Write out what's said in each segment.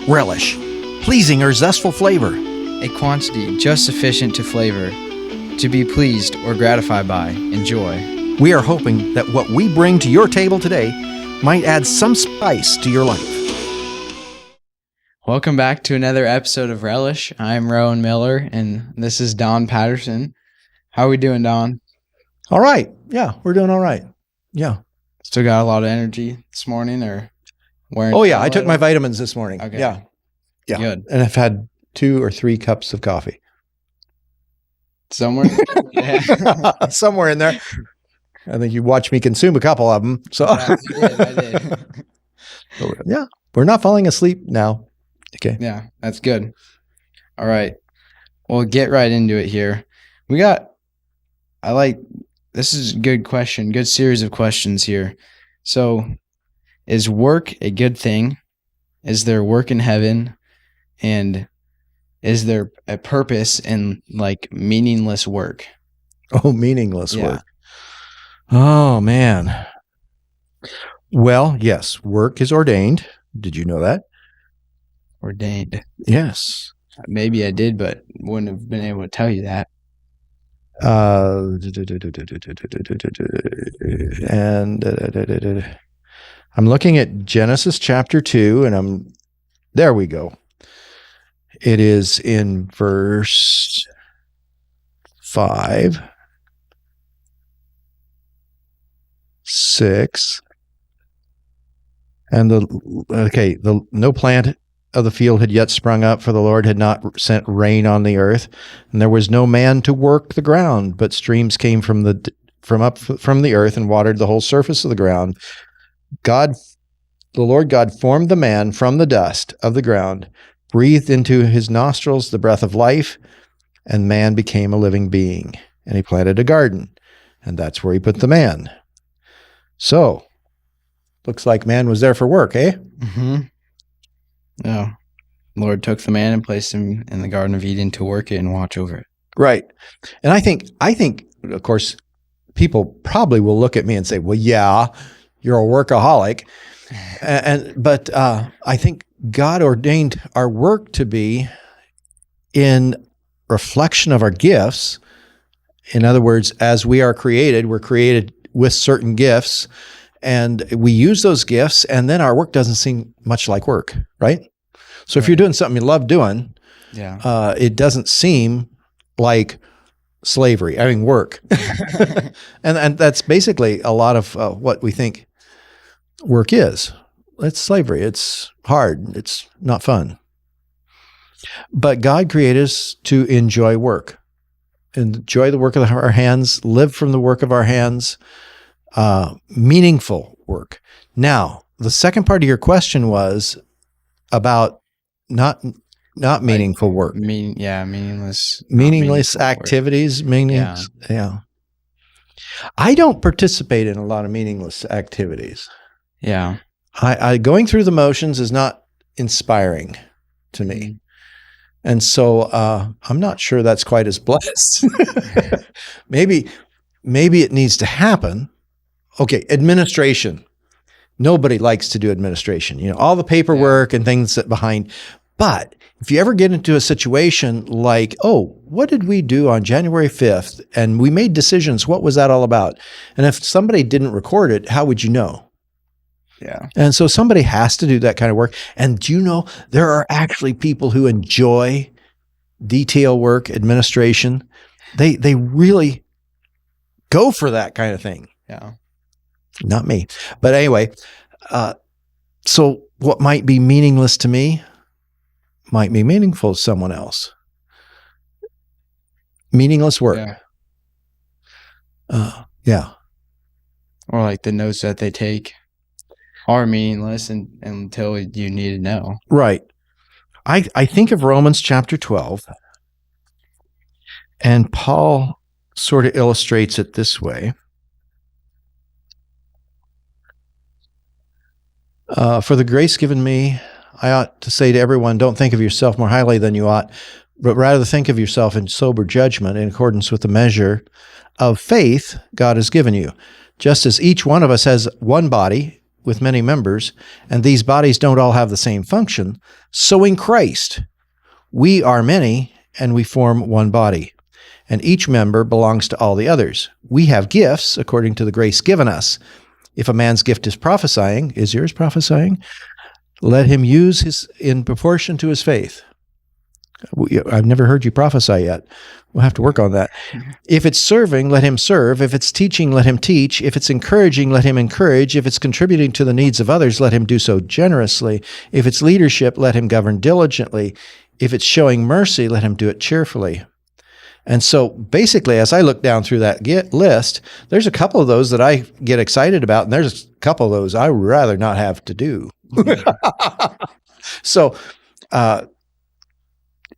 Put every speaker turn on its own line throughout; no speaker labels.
Relish, pleasing or zestful flavor.
A quantity just sufficient to flavor, to be pleased or gratified by, enjoy.
We are hoping that what we bring to your table today might add some spice to your life.
Welcome back to another episode of Relish. I'm Rowan Miller, and this is Don Patterson. How are we doing, Don?
All right. Yeah, we're doing all right. Yeah.
Still got a lot of energy this morning, or wearing?
Oh, yeah. I took my vitamins this morning.
Okay.
Yeah. Yeah.
Good.
And I've had 2 or 3 cups of coffee.
Somewhere? Yeah.
Somewhere in there. I think you watched me consume a couple of them. So
Yeah, I did.
yeah, we're not falling asleep now. Okay.
Yeah, that's good. All right. We'll get right into it here. This is a good question, good series of questions here. So, is work a good thing? Is there work in heaven? And is there a purpose in meaningless work?
Oh, meaningless
Yeah.
work. Oh, man. Well, yes, work is ordained. Did you know that?
Ordained.
Yes.
Maybe I did, but wouldn't have been able to tell you that.
And I'm looking at Genesis chapter 2, and there we go. It is in verse 5, 6, and no plant of the field had yet sprung up, for the Lord had not sent rain on the earth, and there was no man to work the ground, but streams came from the earth and watered the whole surface of the ground. The Lord God formed the man from the dust of the ground, breathed into his nostrils the breath of life, and man became a living being. And he planted a garden, and that's where he put the man. So, looks like man was there for work, eh?
Mm-hmm. No. Lord took the man and placed him in the Garden of Eden to work it and watch over it.
Right. And I think, of course, people probably will look at me and say, well, yeah, you're a workaholic. But I think God ordained our work to be in reflection of our gifts. In other words, as we are created, we're created with certain gifts, and we use those gifts, and then our work doesn't seem much like work, right? So if you're doing something you love doing, it doesn't seem like slavery. I mean, work. and that's basically a lot of what we think work is. It's slavery. It's hard. It's not fun. But God created us to enjoy work. Enjoy the work of our hands, live from the work of our hands, meaningful work. Now, the second part of your question was about not meaningful work.
Meaningless.
Meaningless activities. Yeah. I don't participate in a lot of meaningless activities.
Yeah.
I going through the motions is not inspiring to me. And so I'm not sure that's quite as blessed. Maybe it needs to happen. Okay, administration. Nobody likes to do administration. All the paperwork and things that behind. But if you ever get into a situation like, oh, what did we do on January 5th? And we made decisions. What was that all about? And if somebody didn't record it, how would you know?
Yeah.
And so somebody has to do that kind of work. And do you know, there are actually people who enjoy detail work, administration. They really go for that kind of thing.
Yeah.
Not me. But anyway, so what might be meaningless to me might be meaningful to someone else. Meaningless work.
Yeah. Or like the notes that they take are meaningless until you need to know.
Right. I think of Romans chapter 12, and Paul sort of illustrates it this way. For the grace given me, I ought to say to everyone, don't think of yourself more highly than you ought, but rather think of yourself in sober judgment in accordance with the measure of faith God has given you. Just as each one of us has one body with many members, and these bodies don't all have the same function. So in Christ, we are many, and we form one body, and each member belongs to all the others. We have gifts according to the grace given us. If a man's gift is prophesying, is yours prophesying? Let him use his in proportion to his faith. I've never heard you prophesy yet. We'll have to work on that. If it's serving, let him serve. If it's teaching, let him teach. If it's encouraging, let him encourage. If it's contributing to the needs of others, let him do so generously. If it's leadership, let him govern diligently. If it's showing mercy, let him do it cheerfully. And so basically, as I look down through that list, there's a couple of those that I get excited about, and there's a couple of those I would rather not have to do. So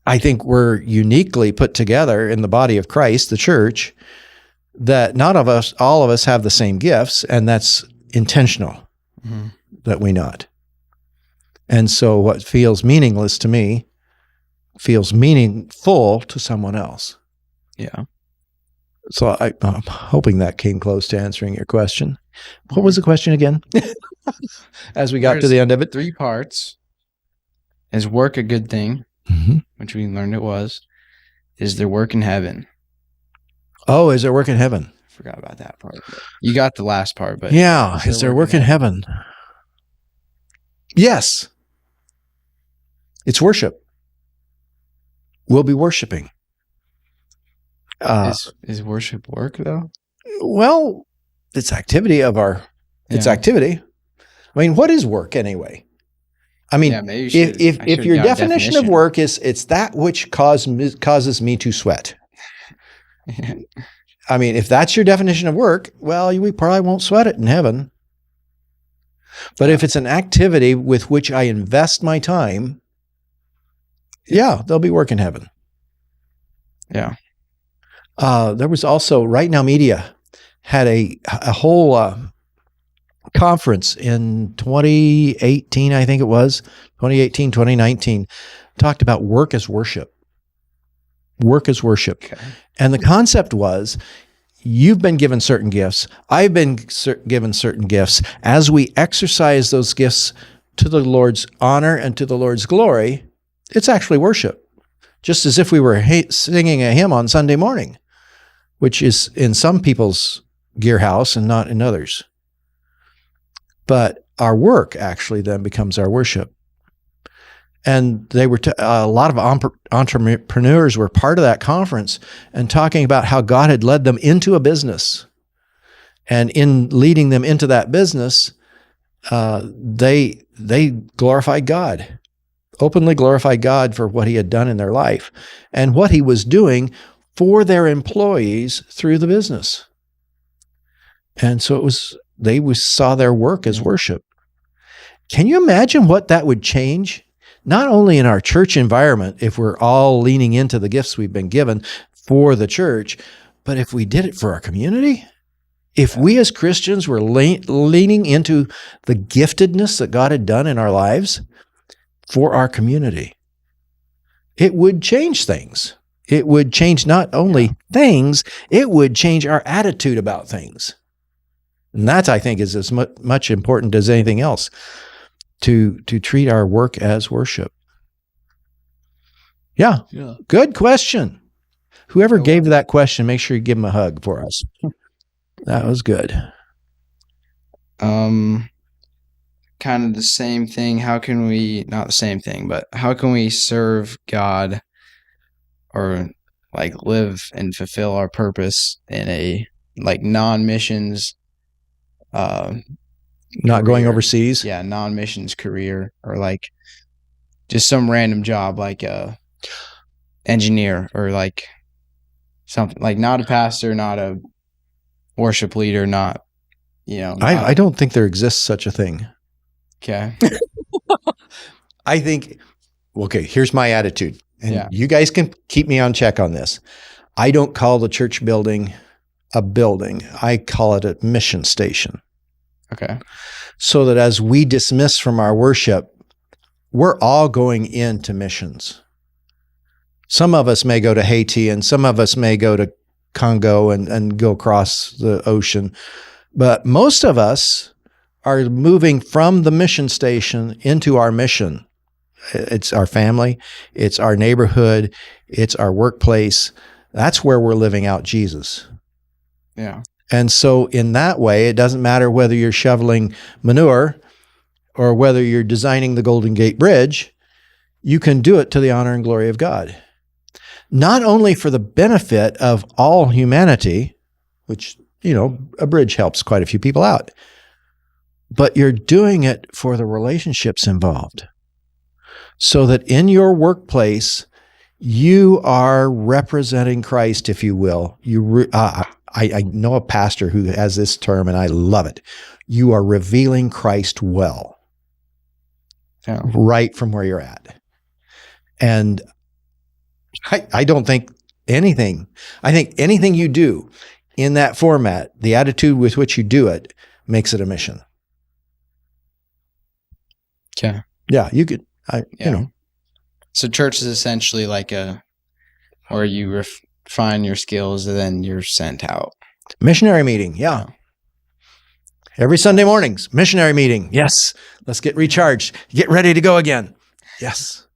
I think we're uniquely put together in the body of Christ, the church, that all of us have the same gifts, and that's intentional, that we not. And so what feels meaningless to me feels meaningful to someone else.
Yeah.
So I'm hoping that came close to answering your question. What was the question again? As we got to the end of it.
3 parts. Is work a good thing?
Mm-hmm.
Which we learned it was. Is there work in heaven?
Oh, is there work in heaven?
Forgot about that part. You got the last part, but
yeah, is there work in heaven? Yes. It's worship. We'll be worshiping.
Is worship work though?
Well, it's activity of it's activity. I mean, what is work anyway? I mean, if your definition of work is it's that which causes me to sweat. I mean, if that's your definition of work, well, we probably won't sweat it in heaven. But if it's an activity with which I invest my time, yeah, there'll be work in heaven.
Yeah.
There was also Right Now Media had a whole conference in 2018, I think it was, 2018, 2019, talked about work as worship. Work as worship. Okay. And the concept was, you've been given certain gifts. I've been given certain gifts. As we exercise those gifts to the Lord's honor and to the Lord's glory, it's actually worship. Just as if we were singing a hymn on Sunday morning, which is in some people's gear house and not in others. But our work actually then becomes our worship. And they were a lot of entrepreneurs were part of that conference and talking about how God had led them into a business. And in leading them into that business, they glorified God, openly glorified God for what he had done in their life and what he was doing for their employees through the business. And so they saw their work as worship. Can you imagine what that would change? Not only in our church environment, if we're all leaning into the gifts we've been given for the church, but if we did it for our community, if we as Christians were leaning into the giftedness that God had done in our lives for our community, it would change things. It would change not only things, it would change our attitude about things. And that, I think, is as much important as anything else, to treat our work as worship. Yeah. Good question. Whoever gave that question, make sure you give them a hug for us. That was good.
Kind of the same thing. How can we, not the same thing, but how can we serve God or like live and fulfill our purpose in a like non-missions
not going overseas?
Yeah, non-missions career, or like just some random job like a engineer, or like something like not a pastor, not a worship leader, not,
I don't think there exists such a thing.
Okay.
I think, okay, here's my attitude. And you guys can keep me on check on this. I don't call the church building a building. I call it a mission station.
Okay.
So that as we dismiss from our worship, we're all going into missions. Some of us may go to Haiti, and some of us may go to Congo and go across the ocean. But most of us are moving from the mission station into our mission. It's our family, it's our neighborhood, it's our workplace. That's where we're living out Jesus.
Yeah.
And so in that way, it doesn't matter whether you're shoveling manure or whether you're designing the Golden Gate Bridge, you can do it to the honor and glory of God. Not only for the benefit of all humanity, which, a bridge helps quite a few people out, but you're doing it for the relationships involved. So that in your workplace, you are representing Christ, if you will. I know a pastor who has this term, and I love it. You are revealing Christ well, right from where you're at. And I don't think anything, I think anything you do in that format, the attitude with which you do it, makes it a mission.
Okay.
Yeah, you could,
So church is essentially like where you refine your skills and then you're sent out.
Missionary meeting, yeah. Every Sunday mornings, missionary meeting. Yes, let's get recharged. Get ready to go again. Yes.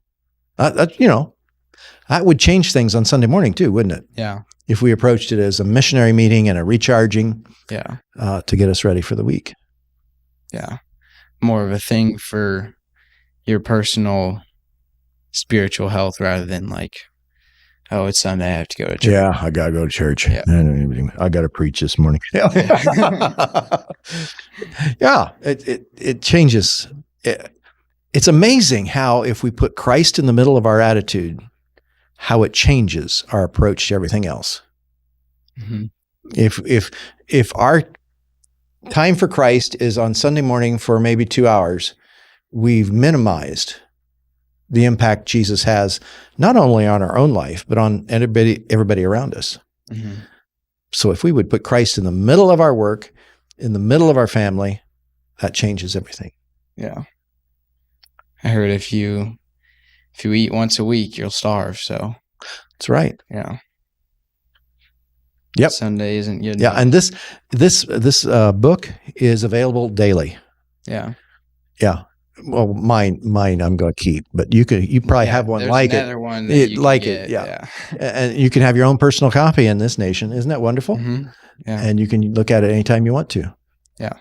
That would change things on Sunday morning too, wouldn't it?
Yeah.
If we approached it as a missionary meeting and a recharging to get us ready for the week.
Yeah. More of a thing for your personal spiritual health rather than like, oh, it's Sunday, I have to go to church.
Yeah, I got to go to church.
Yeah.
I got to preach this morning. Yeah. Yeah, it changes. It's amazing how if we put Christ in the middle of our attitude, how it changes our approach to everything else.
Mm-hmm.
If our time for Christ is on Sunday morning for maybe 2 hours, we've minimized the impact Jesus has not only on our own life, but on everybody around us.
Mm-hmm.
So if we would put Christ in the middle of our work, in the middle of our family, that changes everything.
Yeah. I heard if you eat once a week, you'll starve. So
that's right.
Yeah.
Yep.
Sunday isn't good.
Yeah. And this book is available daily.
Yeah.
Yeah. Well, mine I'm going to keep, but you probably have one like
another
it.
One that you can
like
get,
it. Yeah. And you can have your own personal copy in this nation. Isn't that wonderful?
Mm-hmm. Yeah.
And you can look at it anytime you want to.
Yeah.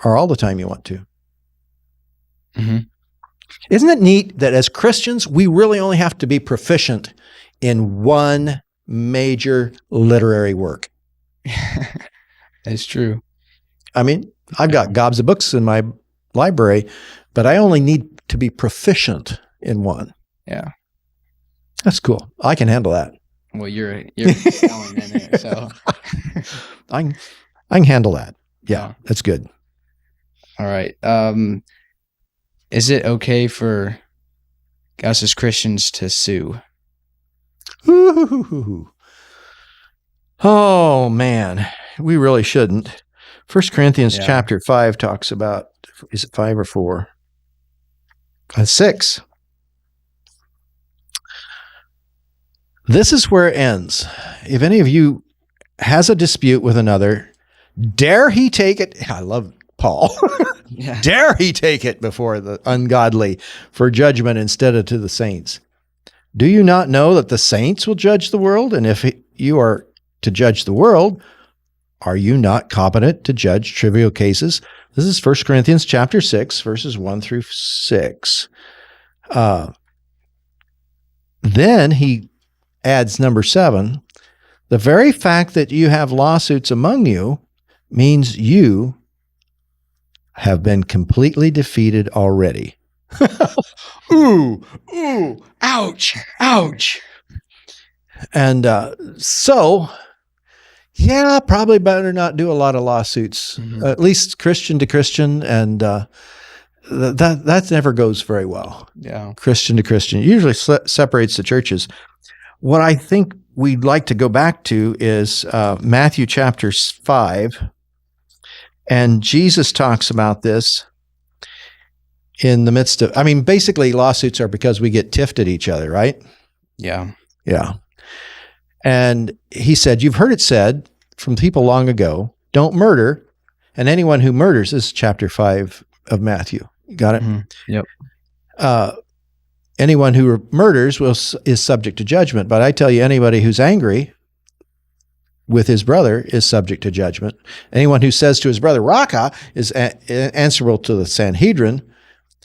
Or all the time you want to.
Mm-hmm.
Isn't it neat that as Christians, we really only have to be proficient in one major literary work?
That's true.
I mean, I've got gobs of books in my library, but I only need to be proficient in one.
Yeah.
That's cool. I can handle that.
Well, you're excelling in it, so
I can handle that. Yeah, that's good.
All right. Is it okay for us as Christians to sue?
Ooh. Oh man, we really shouldn't. 1 Corinthians chapter 5 talks about, is it 5 or 4? 6. This is where it ends. If any of you has a dispute with another, dare he take it? I love Paul. Dare he take it before the ungodly for judgment instead of to the saints? Do you not know that the saints will judge the world? And if you are to judge the world, are you not competent to judge trivial cases? This is 1 Corinthians chapter 6, verses 1 through 6. Then he adds number 7. The very fact that you have lawsuits among you means you have been completely defeated already. Ooh, ouch, ouch. And so, yeah, probably better not do a lot of lawsuits, at least Christian to Christian, and that never goes very well.
Yeah,
Christian to Christian. It usually separates the churches. What I think we'd like to go back to is Matthew chapter 5, and Jesus talks about this in the midst of, basically lawsuits are because we get tiffed at each other, right?
Yeah.
Yeah. And he said, you've heard it said from people long ago, don't murder, And anyone who murders, this is chapter 5 of Matthew. Got it?
Yep.
Anyone who murders is subject to judgment. But I tell you, anybody who's angry with his brother is subject to judgment. Anyone who says to his brother, Raka, is answerable to the Sanhedrin.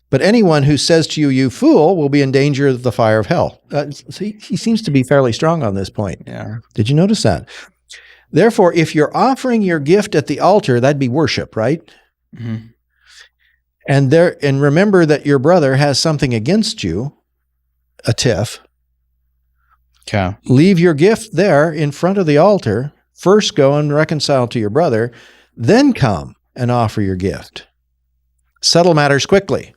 But anyone who says to you, you fool, will be in danger of the fire of hell. He seems to be fairly strong on this point.
Yeah.
Did you notice that? Therefore, if you're offering your gift at the altar, that'd be worship, right?
Mm-hmm.
And remember that your brother has something against you, a tiff.
Okay.
Leave your gift there in front of the altar. First go and reconcile to your brother, then come and offer your gift. Settle matters quickly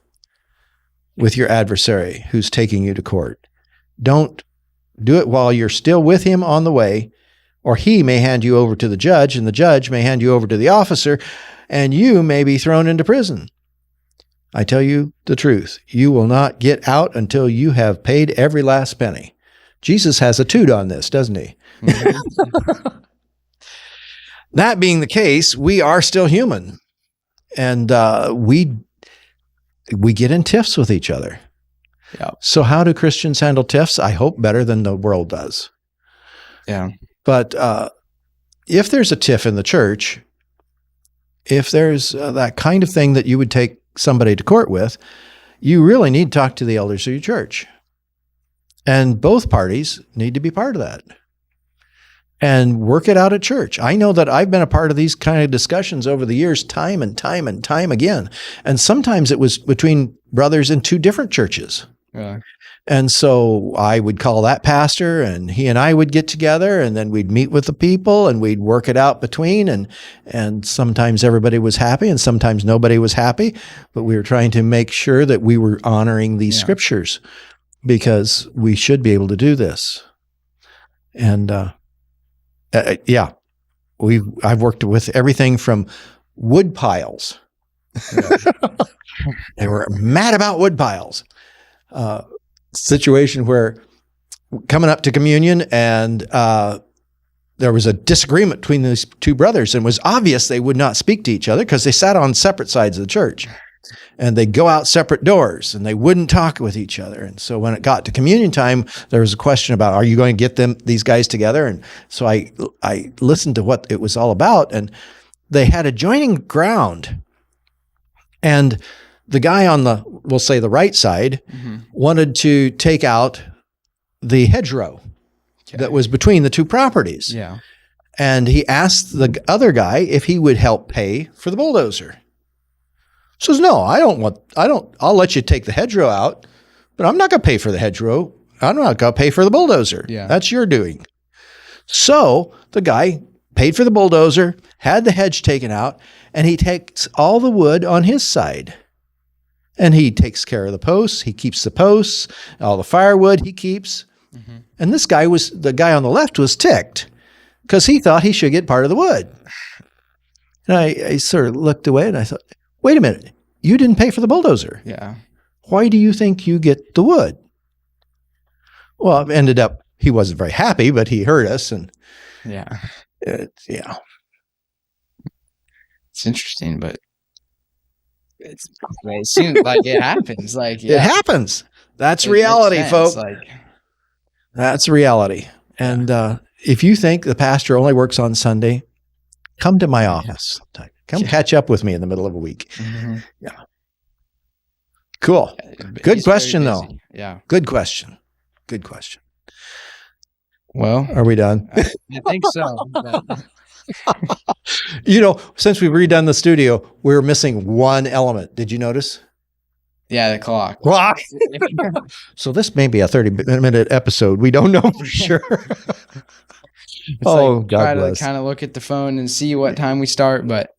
with your adversary who's taking you to court. Don't do it while you're still with him on the way, or he may hand you over to the judge, and the judge may hand you over to the officer, and you may be thrown into prison. I tell you the truth, you will not get out until you have paid every last penny. Jesus has a toot on this, doesn't he? That being the case, we are still human, and we get in tiffs with each other.
Yeah.
So how do Christians handle tiffs? I hope better than the world does.
Yeah.
But if there's a tiff in the church, if there's that kind of thing that you would take somebody to court with, you really need to talk to the elders of your church. And both parties need to be part of that and work it out at church. I know that I've been a part of these kind of discussions over the years, time and time and time again. And sometimes it was between brothers in two different churches.
Yeah.
And so I would call that pastor, and he and I would get together, and then we'd meet with the people and we'd work it out between. And sometimes everybody was happy and sometimes nobody was happy, but we were trying to make sure that we were honoring these scriptures, because we should be able to do this. And I've worked with everything from wood piles. They were mad about wood piles. Situation where coming up to communion, and there was a disagreement between these two brothers, and it was obvious they would not speak to each other because they sat on separate sides of the church, and they'd go out separate doors, and they wouldn't talk with each other. And so when it got to communion time, there was a question about, are you going to get these guys together? And so I listened to what it was all about, and they had adjoining ground, and the guy on we'll say the right side, wanted to take out the hedgerow that was between the two properties.
Yeah.
And he asked the other guy if he would help pay for the bulldozer. Says, no, I'll let you take the hedgerow out, but I'm not going to pay for the hedgerow. I'm not going to pay for the bulldozer.
Yeah.
That's your doing. So the guy paid for the bulldozer, had the hedge taken out, and he takes all the wood on his side. And he takes care of the posts. He keeps the posts, all the firewood he keeps. Mm-hmm. And the guy on the left was ticked because he thought he should get part of the wood. And I sort of looked away and I thought, wait a minute, you didn't pay for the bulldozer.
Yeah.
Why do you think you get the wood? Well, it ended up, he wasn't very happy, but he heard us. And
It's interesting, but it seems like it happens.
It happens. That's reality, folks. That's reality. And if you think the pastor only works on Sunday, come to my office. Come catch up with me in the middle of a week. Mm-hmm. Yeah. Cool. Good question, though.
Yeah.
Good question.
Well,
are we done?
I think so.
Since we've redone the studio, we're missing one element. Did you notice?
Yeah, the clock.
So this may be a 30-minute episode. We don't know for sure.
God bless. To kind of look at the phone and see what time we start, but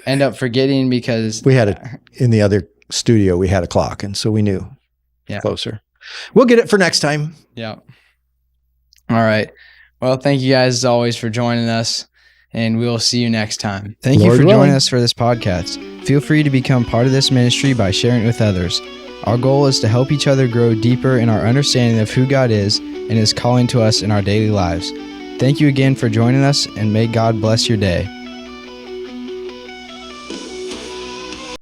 end up forgetting because
we had in the other studio. We had a clock, and so we knew closer. We'll get it for next time.
Yeah. All right. Well, thank you guys as always for joining us, and we'll see you next time. Thank you for joining us for this podcast. Feel free to become part of this ministry by sharing it with others. Our goal is to help each other grow deeper in our understanding of who God is and His calling to us in our daily lives. Thank you again for joining us, and may God bless your day.